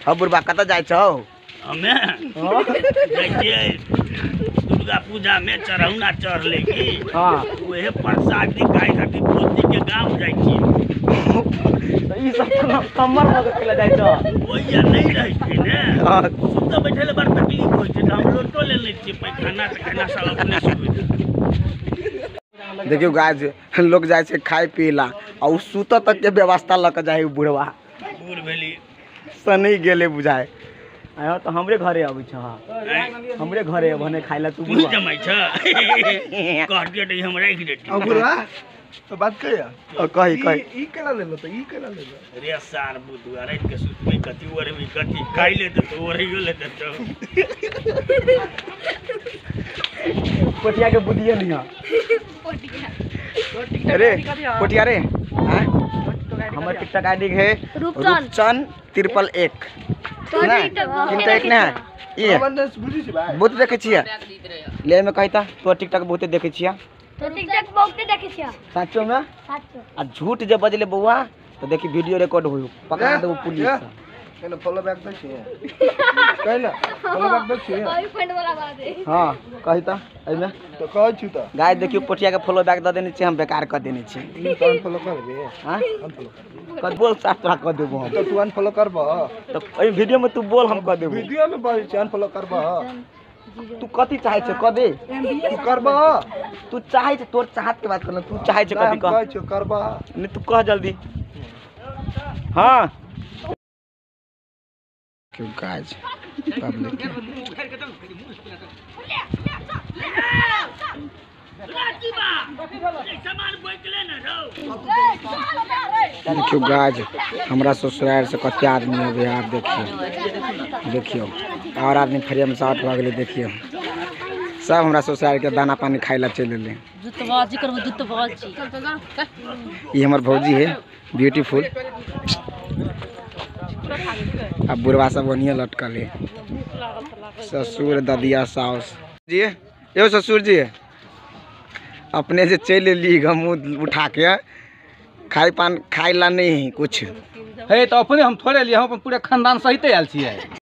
अब बुढ़बा कत जाए छौ? हमें दुर्गा पूजा में चढ़ौना चढ़ लेगी। हाँ वही प्रसाद दिखाई खातिर पोती के गाँव जाए छी। ई सब कमर मगज के जाए छौ। वही नहीं रहे थे ने। सुत बैठे बड़ तकलीफ होई छे। हम लोटो ले ले छी पैखाना से खाना सब अपने सुविधा। देखियो गाय लोग जाए छे खाए पीला और सुत तक के व्यवस्था लक जाए बुढ़वा। बूढ़ भेली सनी गेले बुझाए। आयो तो हमरे घरे आबै छ। हमरे घरे बने खाइला तू पूरी जमाई छ। कहत के दे हमरा एक देती। अब बुढ़वा तो बात कहिया कही ई केला ले लो तो ई केला ले लो। रे सार बुद्धू रात के सुतबे कति ओरे भी कति खाई ले तो ओरियो ले तो। पोटिया के बुदिए नहीं है। अरे पोटिया रे हमर टिकटॉक आईडी है रूपचन 111 ना किनता एक ना ये बुझी छी भाई बहुत देखे छिया ले में कहता तो टिकटॉक बहुते देखे छिया तो टिकटॉक बहुते देखे छिया सचो में सचो आ झूठ जे बजले बउआ तो देखी वीडियो रिकॉर्ड होई पकड़ा देबो पुलिस केना फॉलो बैक दे छी कहला फॉलो बैक दे छी ओई पॉइंट वाला बात है। हां कहता एमे तो कह छी त गाय देखियो पोटिया के फॉलो बैक द देने छी हम बेकार कर देने छी तो अनफॉलो करबे हां अनफॉलो कर कद बोल साथ तोरा कर देबो हम तो तू अनफॉलो करबा तो एई वीडियो में तू बोल हम कर देबो वीडियो में बोल छी अनफॉलो करबा तू कथि चाहे छ क दे तू करबा तू चाहे छ तोर चाहत के बात करना तू चाहे छ कथि कह छी करबा नहीं तू कह जल्दी हां क्यों काज पब्लिक देखियो गाज हमरा ससुराल से कते आदमी है यार देखियो और आदमी फ्रेम शॉट भ गेले देखियो सब हमरा ससुराल के दाना पानी खाइ ला चल ले जुतबाजी करबो जुतबाजी ये हमर भौजी है ब्यूटीफुल अब बुढ़वा सब ओनिए लटकल है ससुर ददिया साउस जी यो ससुर जी अपने से चल ली मुँह उठा के खाई ला नहीं कुछ है तो अपने हम थोड़े लिए हम पूरे खानदान सहित आयल छियै।